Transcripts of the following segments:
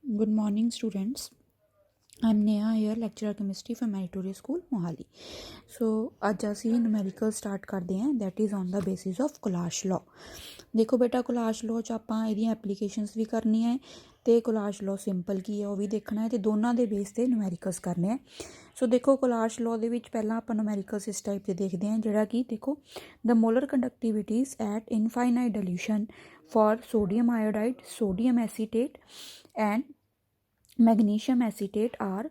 Good morning, students. I'm Neha here, lecturer chemistry from Meritorious School, Mohali. So ਅੱਜ ਅਸੀਂ numerical start ਕਰਦੇ ਹਾਂ, that is on the basis of Colash law. ਦੇਖੋ ਬੇਟਾ Colash law 'ਚ ਆਪਾਂ ਇਹਦੀਆਂ ਐਪਲੀਕੇਸ਼ਨਸ ਵੀ ਕਰਨੀਆਂ ਹੈ ਤੇ Colash law ਸਿੰਪਲ ਕੀ ਹੈ ਉਹ ਵੀ ਦੇਖਣਾ ਹੈ ਤੇ ਦੋਨਾਂ ਦੇ ਬੇਸ ਤੇ numericals ਕਰਨੇ ਹੈ। ਸੋ ਦੇਖੋ Colash law ਦੇ ਵਿੱਚ ਪਹਿਲਾਂ ਆਪਾਂ numericals ਇਸ ਟਾਈਪ ਦੇ ਦੇਖਦੇ ਹਾਂ, ਜਿਹੜਾ ਕਿ ਦੇਖੋ the molar conductivities at infinite dilution for sodium iodide, sodium acetate and magnesium acetate are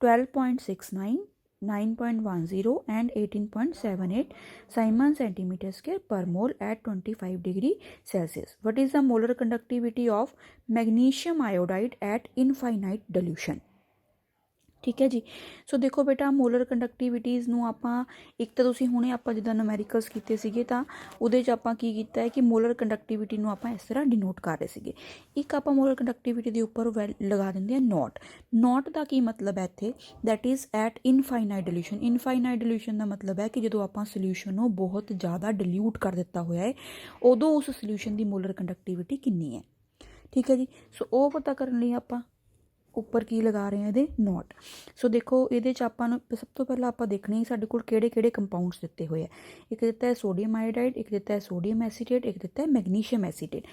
12.69, 9.10 and 18.78 Simon centimeter square per mole at 25 degree Celsius. What is the molar conductivity of magnesium iodide at infinite dilution? ਠੀਕ ਹੈ ਜੀ। ਸੋ ਦੇਖੋ ਬੇਟਾ molar ਕੰਡਕਟੀਵਿਟੀਜ਼ ਨੂੰ ਆਪਾਂ ਇੱਕ ਤਾਂ ਤੁਸੀਂ ਹੁਣੇ ਆਪਾਂ ਜਿੱਦਾਂ ਨੂਮੈਰੀਕਲਸ ਕੀਤੇ ਸੀਗੇ ਤਾਂ ਉਹਦੇ 'ਚ ਆਪਾਂ ਕੀ ਕੀਤਾ ਹੈ ਕਿ ਮੋਲਰ ਕੰਡਕਟੀਵਿਟੀ ਨੂੰ ਆਪਾਂ ਇਸ ਤਰ੍ਹਾਂ ਡਿਨੋਟ ਕਰ ਰਹੇ ਸੀਗੇ। ਇੱਕ ਆਪਾਂ ਮੋਲਰ ਕੰਡਕਟੀਵਿਟੀ ਦੇ ਉੱਪਰ ਲਗਾ ਦਿੰਦੇ ਹਾਂ ਨੋਟ ਦਾ ਕੀ ਮਤਲਬ ਹੈ ਇੱਥੇ that is at infinite dilution. Infinite dilution ਦਾ ਮਤਲਬ ਹੈ ਕਿ ਜਦੋਂ ਆਪਾਂ ਸੋਲਿਊਸ਼ਨ ਨੂੰ ਬਹੁਤ ਜ਼ਿਆਦਾ ਡਿਲਿਊਟ ਕਰ ਦਿੱਤਾ ਹੋਇਆ ਹੈ ਉਦੋਂ ਉਸ ਸੋਲਿਊਸ਼ਨ ਦੀ ਮੋਲਰ ਕੰਡਕਟੀਵਿਟੀ ਕਿੰਨੀ ਹੈ। ਠੀਕ ਹੈ ਜੀ। ਸੋ ਉਹ ਪਤਾ ਕਰਨ ਲਈ ਆਪਾਂ ਉੱਪਰ ਕੀ ਲਗਾ ਰਹੇ ਹਾਂ ਇਹਦੇ ਨੋਟ। ਸੋ ਦੇਖੋ ਇਹਦੇ 'ਚ ਆਪਾਂ ਨੂੰ ਸਭ ਤੋਂ ਪਹਿਲਾਂ ਆਪਾਂ ਦੇਖਣੀ ਸਾਡੇ ਕੋਲ ਕਿਹੜੇ ਕਿਹੜੇ ਕੰਪਾਊਂਡਸ ਦਿੱਤੇ ਹੋਏ ਆ। ਇੱਕ ਦਿੱਤਾ ਹੈ ਸੋਡੀਅਮ ਆਇਓਡਾਈਡ, ਇੱਕ ਦਿੱਤਾ ਹੈ ਸੋਡੀਅਮ ਐਸੀਟੇਟ, ਇੱਕ ਦਿੱਤਾ ਹੈ ਮੈਗਨੀਸ਼ੀਅਮ ਐਸੀਟੇਟ।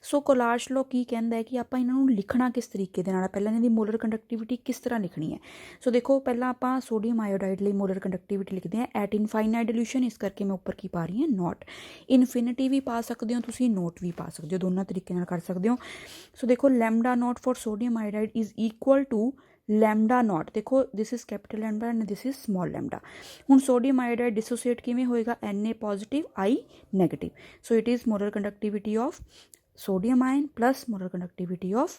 ਸੋ ਕੋਲਾਸ਼ ਲੋ ਕੀ ਕਹਿੰਦਾ ਹੈ ਕਿ ਆਪਾਂ ਇਹਨਾਂ ਨੂੰ ਲਿਖਣਾ ਕਿਸ ਤਰੀਕੇ ਦੇ ਨਾਲ, ਪਹਿਲਾਂ ਇਹਨਾਂ ਦੀ ਮੋਲਰ ਕੰਡਕਟੀਵਿਟੀ ਕਿਸ ਤਰ੍ਹਾਂ ਲਿਖਣੀ ਹੈ। ਸੋ ਦੇਖੋ ਪਹਿਲਾਂ ਆਪਾਂ ਸੋਡੀਅਮ ਆਇਓਡਾਈਡ ਲਈ ਮੋਲਰ ਕੰਡਕਟੀਵਿਟੀ ਲਿਖਦੇ ਹਾਂ ਐਟ ਇਨਫਾਈਨਾਈਟ ਡਿਲੂਸ਼ਨ, ਇਸ ਕਰਕੇ ਮੈਂ ਉੱਪਰ ਕੀ ਪਾ ਰਹੀ ਹਾਂ ਨੋਟ। ਇਨਫਿਨਿਟੀ ਵੀ ਪਾ ਸਕਦੇ ਹੋ ਤੁਸੀਂ, ਨੋਟ ਵੀ ਪਾ ਸਕਦੇ ਹੋ, ਦੋਨਾਂ ਤਰੀਕੇ ਨਾਲ ਕਰ ਸਕਦੇ ਹੋ। ਸੋ ਦੇਖੋ lambda nought for sodium iodide is equal to lambda naught। देखो this is capital lambda and this is small lambda। ਹੁਣ sodium iodide dissociate ਕਿਵੇਂ ਹੋਏਗਾ Na positive I negative। so it is molar conductivity of sodium ion plus molar conductivity of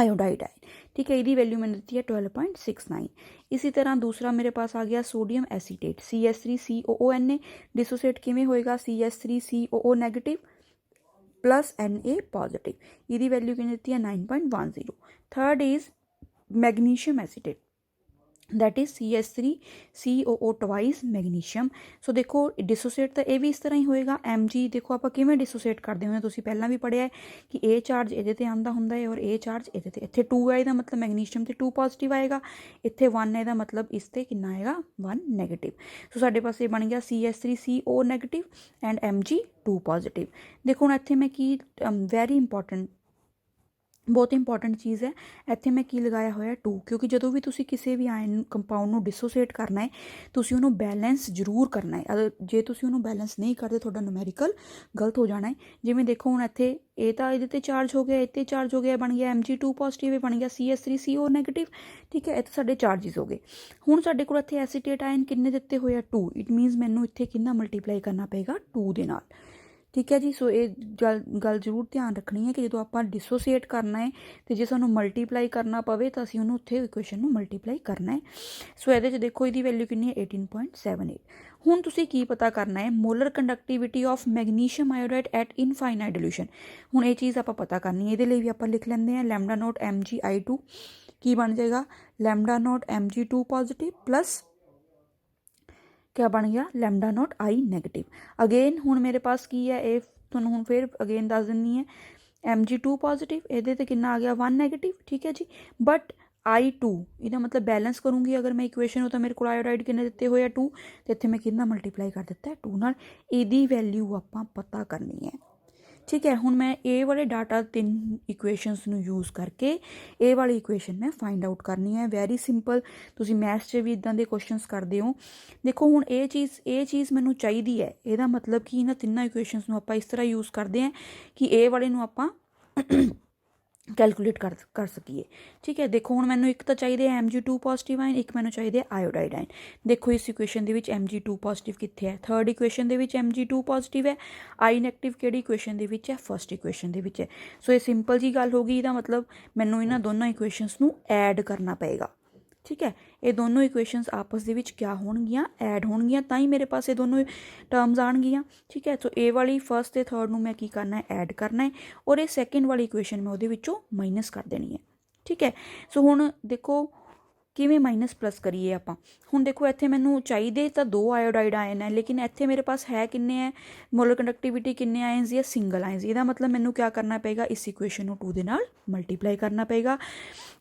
iodide ion। ठीक है, ਇਹਦੀ value मैंने ਦਿੱਤੀ ਹੈ 12.69। इसी तरह दूसरा मेरे पास आ गया सोडियम एसीटेट CH3COONA डिसोसिएट किमें होएगा CH3COO negative plus Na positive, ਇਹਦੀ ਵੈਲਿਊ ਕਿੰਨੀ ਦਿੱਤੀ ਹੈ 9.10। Third is magnesium acetate that is CH3COO twice magnesium. So देखो डिसोसिएट तो यह भी इस तरह ही होएगा Mg। देखो आप किमें डिसोसिएट करते हो, तुसीं पहलां भी पढ़िया है कि ए चार्ज ये आंदा हुंदा है और ए चार्ज ये इत्थे 2 है, इसका मतलब मैग्नीशियम से 2 पॉजिटिव आएगा, इत्थे 1 है, इसका मतलब इस ते कितना आएगा 1 नैगेटिव। सो साडे पास ये बन गया CH3CO negative and Mg 2 positive. देखो हुण इत्थे मैं की वैरी इंपॉर्टेंट बहुत इंपॉर्टेंट चीज़ है, ਇੱਥੇ मैं की लगाया होया 2, क्योंकि ਜਦੋਂ भी ਤੁਸੀਂ ਕਿਸੇ ਵੀ ਆयन ਕੰਪਾਊਂਡ ਨੂੰ डिसोसिएट करना है ਤੁਸੀਂ ਉਹਨੂੰ बैलेंस ਜ਼ਰੂਰ करना है। अगर ਜੇ ਤੁਸੀਂ ਉਹਨੂੰ बैलेंस नहीं करते ਤੁਹਾਡਾ ਨੂਮੈਰੀਕਲ ਗਲਤ ਹੋ ਜਾਣਾ ਹੈ। ਜਿਵੇਂ ਦੇਖੋ ਹੁਣ ਇੱਥੇ ਇਹ ਤਾਂ ਇਹਦੇ ਤੇ ਚਾਰਜ ਹੋ ਗਿਆ, ਇੱਥੇ ਚਾਰਜ ਹੋ ਗਿਆ, ਬਣ ਗਿਆ Mg2 ਪੋਜ਼ਿਟਿਵ, ਇਹ ਬਣ ਗਿਆ CH3CO ਨੈਗੇਟਿਵ। ਠੀਕ ਹੈ, ਇਹ ਤਾਂ ਸਾਡੇ ਚਾਰਜਿਸ ਹੋ ਗਏ। ਹੁਣ ਸਾਡੇ ਕੋਲ ਇੱਥੇ ਐਸੀਟੇਟ ਆਇਨ ਕਿੰਨੇ ਦਿੱਤੇ ਹੋਏ ਆ 2, ਇਟ ਮੀਨਸ ਮੈਨੂੰ ਇੱਥੇ ਕਿੰਨਾ ਮਲਟੀਪਲਾਈ ਕਰਨਾ ਪਏਗਾ 2 ਦੇ ਨਾਲ। ठीक है जी। सो ये गल जरूर ध्यान रखनी है कि जो आप डिसोसीएट करना है तो जे सानू मल्टीप्लाई करना पवे तो असीं उहनूं उत्थे इक्वेशन नूं मल्टीप्लाई करना है। सो ये देखो इसकी वैल्यू कितनी है 18.78। हुण तुसीं की पता करना है molar conductivity of magnesium iodide at infinite dilution. हुण ये चीज़ आप पता करनी है, ये भी आप लिख लेंगे हैं लैम्डा नोट Mg(I2) की बन जाएगा lambda note Mg2 positive plus क्या बन गया lambda note I negative. Again हुण मेरे पास की है ये तुहानूं हुण फिर अगेन दस दिंदी है Mg2 पॉजिटिव, ये तो कितना आ गया 1 नैगेटिव। ठीक है जी, बट I2 इसका मतलब बैलेंस करूँगी अगर मैं इक्वेशन हो तो मेरे को आयोडाइड कितने दिते हुए 2, तो इत्थे मैं कितना मल्टीप्लाई कर दिता है 2 नाल। इहदी वैल्यू आपां पता करनी है। ठीक है, हुण मैं ए वाले डाटा 3 इक्वेशनस नूं यूज़ करके ए वाली इक्वेशन मैं फाइंड आउट करनी है। वैरी सिंपल, तुसीं मैथ्स 'च भी इदां दे क्वेश्चनस करदे हो। देखो हुण ये चीज़ मैनूं चाहीदी है, इहदा मतलब कि इन्हां तिन्नां इक्वेशनस नूं आपां इस तरह यूज़ करदे हैं कि ए वाले नूं आपां कैलकुलेट कर सकीए। ठीक है, देखो हुण मैनूं एक तो चाहिए Mg2 पॉजिटिव आयन, एक मैनूं चाहिए आयोडाइड आयन। देखो इस इक्वेशन दे विच Mg2 पॉजिटिव कित्थे है, थर्ड इक्वेशन दे विच Mg2 पॉजिटिव है, आई नैगेटिव किहड़ी इक्वेशन दे विच है, फर्स्ट इक्वेशन दे विच है। सो ये सिंपल जी गल होगी, इहदा मतलब मैनूं इन्हां दोनों इक्वेशनस नूं ऐड करना पएगा। ठीक है, ये दोनों इक्वेशनस आपस दे विच क्या होणगियां ऐड होणगियां, तां ही मेरे पास ये दोनों टर्म्स आउणगियां। ठीक है, सो ए वाली फर्स्ट ते थर्ड नूं मैं की करना है ऐड करना है और ये सैकेंड वाली इक्वेशन मैं उहदे विचों माइनस कर देनी है। ठीक है, सो हुण देखो किवें माइनस प्लस करिए आपां। हुण देखो इत्थे मैनूं चाहीदे तां 2 आयोडाइड आयन है, लेकिन इत्थे मेरे पास है किन्ने है, मोलर कंडक्टिविटी किन्ने आयन्स दी है, सिंगल आयन्स। इहदा मतलब मैनूं क्या करना पेगा, इस इक्वेशन नूं 2 दे नाल मल्टीप्लाई करना पेगा।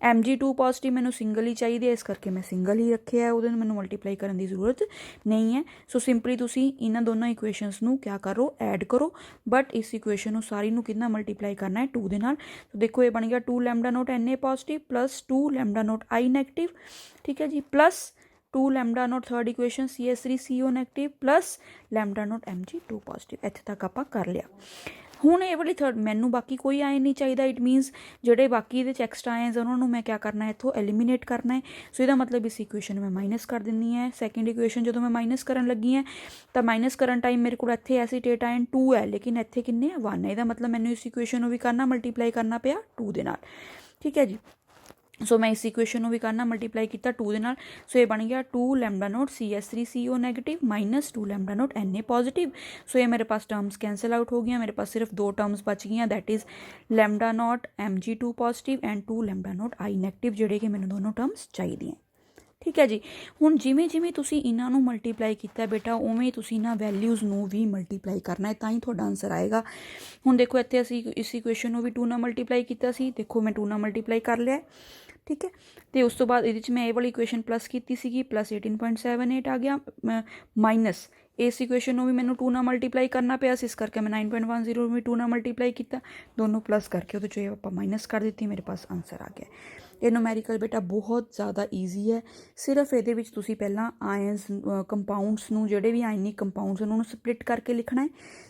Mg2 पॉजिटिव मैनूं सिंगल ही चाहिए, इस करके मैं सिंगल ही रखे है, उहदे मैनूं मल्टीप्लाई करन दी जरूरत नहीं है। सो सिंपली तुसीं इन्हां दोनों इक्वेशनस नूं क्या करो, ऐड करो, बट इस इक्वेशन नूं सारी नूं कितना मल्टीप्लाई करना है, 2 दे नाल। तो देखो ये बन गया 2 lambda nought Na positive plus 2 lambda nought I negative, ठीक है जी, plus 2 lambda nought third equation CH3CO negative plus lambda nought Mg2 positive. इत्थे तक आपां कर लिया। हुण ये वाली थर्ड मैनूं बाकी कोई आयन नहीं चाहिए, इट मीनस ਜਿਹੜੇ ਬਾਕੀ ਇਹਦੇ 'ਚ ਐਕਸਟਰਾ ਆਇਨਸ ਉਹਨਾਂ ਨੂੰ ਮੈਂ ਕਿਆ ਕਰਨਾ ਹੈ, ਇੱਥੋਂ ਐਲੀਮੀਨੇਟ ਕਰਨਾ ਹੈ। ਸੋ ਇਹਦਾ ਮਤਲਬ ਇਸ ਇਕੁਏਸ਼ਨ ਮੈਂ ਮਾਈਨਸ ਕਰ ਦਿੰਦੀ ਹੈ। ਸੈਕਿੰਡ ਇਕੁਏਸ਼ਨ ਜਦੋਂ ਮੈਂ ਮਾਈਨਸ ਕਰਨ ਲੱਗੀ ਹਾਂ ਤਾਂ ਮਾਈਨਸ ਕਰਨ ਟਾਈਮ ਮੇਰੇ ਕੋਲ ਇੱਥੇ ਐਸੀਟੇਟ ਆਇਨ 2 ਹੈ, ਲੇਕਿਨ ਇੱਥੇ ਕਿੰਨੇ ਹੈ, 1 ਹੈ। ਇਹਦਾ ਮਤਲਬ ਮੈਨੂੰ ਇਸ ਇਕੁਏਸ਼ਨ ਨੂੰ ਵੀ ਕਰਨਾ ਮਲਟੀਪਲਾਈ ਕਰਨਾ ਪਿਆ 2 ਦੇ ਨਾਲ, ਠੀਕ ਹੈ ਜੀ। सो मैं इस इक्वेशन को भी करना मल्टीप्लाई किया 2 दे नाल। सो ये बन गया 2 lambda nought CH3CO negative minus 2 lambda nought Na positive. So ये मेरे पास टर्म्स कैंसल आउट हो गया, मेरे पास सिर्फ 2 टर्म्स बच गई, that is lambda nought Mg2 positive and 2 lambda nought I negative, जोड़े कि मैंने दोनों टर्म्स चाहिए। ठीक है जी। हुण जिमें जिमें तुसीं इन्हां नूं मल्टीप्लाई कीता बेटा, उवें तुसीं इन्हां वैल्यूज़ नूं भी मल्टीप्लाई करना है, तां ही तुहाडा आंसर आएगा। हुण देखो इत्थे असीं इस इक्वेशन नूं भी 2 नाल मल्टीप्लाई कीता सी, देखो मैं 2 नाल मल्टीप्लाई कर लिया, ठीक है। तो उस तो बाद ये मैं ये वाली इक्वेशन प्लस की सी, प्लस 18.78 आ गया, माइनस इस इक्वेशन भी मैंने 2 नाल मल्टीप्लाई करना पिया, इस करके मैं 9.10 भी 2 नाल मल्टीप्लाई किया, दोनों प्लस करके वो जो आप माइनस कर दी, मेरे पास आंसर आ गया। ये न्यूमेरिकल बेटा बहुत ज़्यादा ईजी है, सिर्फ ये पहला आयन्स कंपाउंड्स नूं जिहड़े भी आयनिक कंपाउंड्स उन्होंने स्प्लिट करके लिखना है,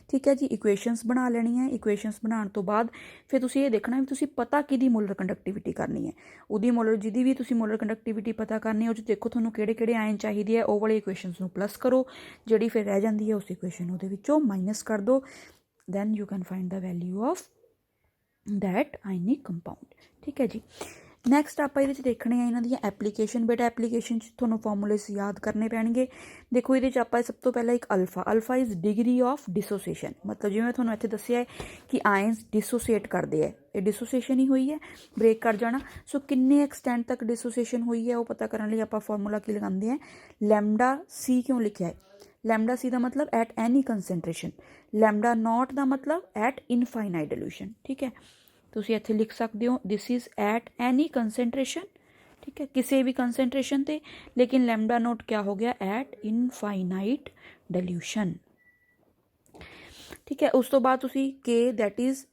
ठीक है जी। इक्वेशनस बना लेनी है, इक्वेशनस बनाने तो बाद फिर तुसीं ये देखना भी तुसीं पता किहदी मोलर कंडक्टिविटी करनी है, उहदी मोलर जिहदी भी तुसीं मोलर कंडक्टिविटी पता करनी है, उह देखो तुहानूं किहड़े-किहड़े आयन चाहिए है, वो वाले इक्वेशनस नूं प्लस करो, जिहड़ी फिर रह जाती है उस इक्वेशन उहदे विचों माइनस कर दो, then you can find the value of that ionic compound, ठीक है जी। नैक्सट आप ये देखने इन्हों दी एप्लीकेशन, बेटा एप्लीकेशन थोड़ा फॉर्मूलेस याद करने पैणगे। देखो ये आप सब तो पहला एक alpha, alpha is degree of dissociation, मतलब जिवें थोड़ा इत्थे दस्सिया है कि आयन्स डिसोसीएट करते हैं, ये डिसोसीएशन ही हुई है, ब्रेक कर जाना। सो किन्ने एक्सटेंट तक डिसोसीएशन हुई है वो पता करने लिए आप फॉर्मूला की लगाते हैं, लैमडा सी क्यों लिखा है, लैमडा सी का मतलब eight any concentration, lambda naught का मतलब एट इनफाइनाइट डिल्यूशन, ठीक है। तुसीं इत्थे लिख सकते हो this is eight any concentration, ठीक है, किसी भी कंसनट्रेशन ते, लेकिन लैमडा नोट क्या हो गया, एट इनफाइनाइट डिल्यूशन, ठीक है। उस तो बाद तुसीं के दैट इज़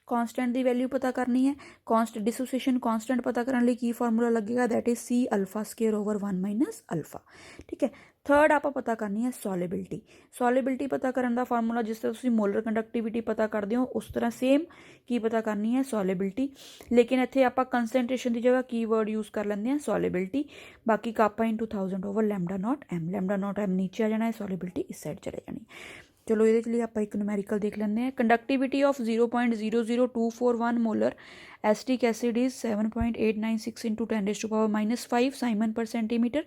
कॉन्सटेंट की वैल्यू पता करनी है, कॉन्सटेंट डिसोसीएशन कॉन्सटेंट पता करने लिए की फॉर्मूला लगेगा, that is C alpha square over 1 minus alpha, ठीक है। थर्ड आप पता करनी है सॉलिबिलिटी, सॉलिबिलिटी पता करने का फार्मूला जिस तरह तुसीं मोलर कंडक्टिविटी पता करते हो उस तरह सेम की पता करनी है सॉलिबिलिटी, लेकिन इत्थे आप कंसनट्रेशन की जगह की वर्ड यूज़ कर लेंगे हैं सॉलिबिलिटी, बाकी कापा इन 2000 over lambda naught M, lambda naught M नीचे आ जाना है, सॉलिबिलिटी इस साइड चले जानी। चलो ये लिए आप एक न्यूमेरिकल देख लेंगे हैं, conductivity of 0.00241 molar acetic acid is 7.896 into 10⁻⁻5 siemens पर centimetre,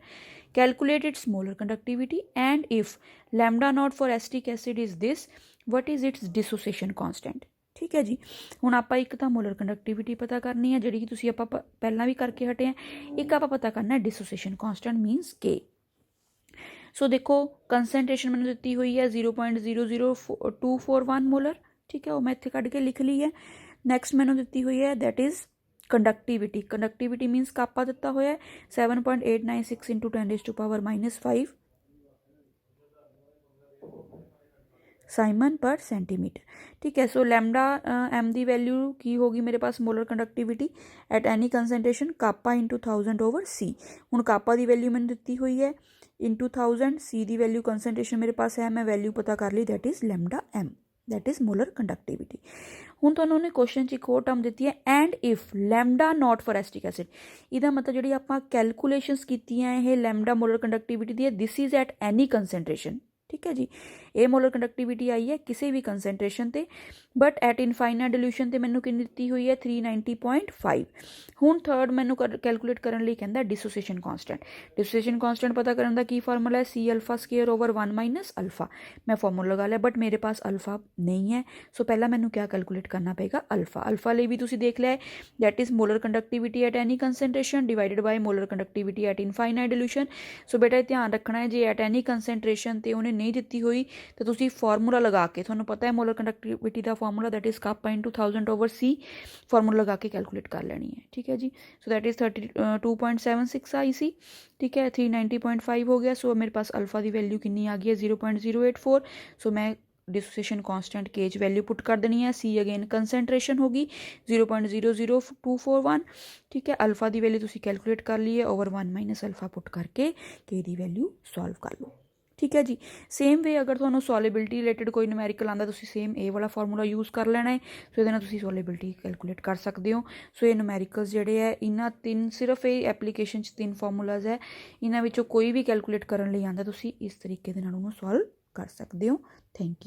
calculate its molar conductivity and if lambda nought for acetic acid is this, what is its dissociation constant, ठीक है जी। हुण आपां एक तां मोलर कंडक्टिविटी पता करनी है जिहड़ी कि तुसीं आपां पहलां भी करके हटे हैं, एक आपां पता करना है डिसोसीएशन कॉन्सटेंट मीनस के। सो देखो कंसनट्रेशन मैंने दी हुई है 0.00241 मोलर, ठीक है, वो मैं इत्थे कढ़ के लिख ली है। नैक्सट मैंने दी हुई है that is conductivity, conductivity means kappa दिता हुआ है 7.896 इंटू 10⁻⁻5 साइमन पर सेंटीमीटर, ठीक है। सो लैमडा M की वैल्यू की होगी मेरे पास molar conductivity at any concentration kappa into 1000 over C। हुण कापा की वैल्यू मैंने दी हुई है इंटू 1000, C की वैल्यू कंसनट्रेशन मेरे पास है, मैं वैल्यू पता कर ली, that is lambda M, that is molar conductivity. हुण तुहानूं उन्हें क्वेश्चन एक होर टर्म दी है and if lambda nought for acetic acid, इहदा मतलब जिहड़ी आपां कैलकुलेशनस कीतियां है lambda molar conductivity the, this is eight any concentration, ठीक है जी। ਇਹ ਮੋਲਰ ਕੰਡਕਟੀਵਿਟੀ ਆਈ ਹੈ ਕਿਸੇ ਵੀ ਕੰਸੈਂਟਰੇਸ਼ਨ ਤੇ, ਬਟ ਐਟ ਇਨਫਾਈਨਾਈਟ ਡਿਲੂਸ਼ਨ ਤੇ ਮੈਨੂੰ ਕਿੰਨੀ ਦਿੱਤੀ ਹੋਈ ਹੈ 390.5। ਹੁਣ ਥਰਡ ਮੈਨੂੰ ਕੈਲਕੂਲੇਟ ਕਰਨ ਲਈ ਕਹਿੰਦਾ ਡਿਸੋਸੀਏਸ਼ਨ ਕਾਂਸਟੈਂਟ। डिसोसिएशन कांस्टेंट पता करने का की फार्मूला है, C alpha square over 1 minus alpha. मैं फार्मूला लगा लिया बट मेरे पास अल्फा नहीं है, सो पहला मैंने क्या कैलकुलेट करना पेगा अल्फा। अल्फा लिए भी तुसी देख लिया है, that is molar conductivity at any concentration divided by molar conductivity at infinite dilution. So बेटा ध्यान रखना है, जे एट एनी कंसनट्रेशन तो उन्हें नहीं दी हुई तो तुसी फार्मूला लगा के, तुहानूं पता है मोलर कंडक्टिविटी का formula that is kappa into 1000 over C, formula लगा के कैलकुलेट कर लेनी है। ठीक है जी, सो दैट इज 32.76 आई सी। ठीक है, 390.5 हो गया। सो मेरे पास अल्फा की वैल्यू कितनी आ गई है 0.084। सो मैं डिसोसिएशन कांस्टेंट केज वैल्यू पुट कर देनी है, सी अगेन कंसनट्रेशन होगी 0.00241। ठीक है, अल्फा की वैल्यू तुसी कैलकुलेट कर ली है, ओवर 1 माइनस अल्फा पुट करके के की वैल्यू सॉल्व कर लो। ठीक है जी, सेम वे अगर तुहानूं सॉलिबिलिटी रिलेटेड कोई न्यूमैरिकल आंदा तुसीं सेम ए वाला फार्मूला यूज़ कर लेना है। सो इहदे नाल तुसीं सॉलिबिलिटी कैलकुलेट कर सकते हो। सो ये न्यूमैरिकल्स जिहड़े है इन्हां तीन, सिर्फ ये एप्लीकेशन 3 फार्मूलाज है, इन्हां विचों कोई भी कैलकुलेट करन लई आंदा तुसीं इस तरीके दे नाल उहनूं सॉल्व कर सकते हो। Thank you.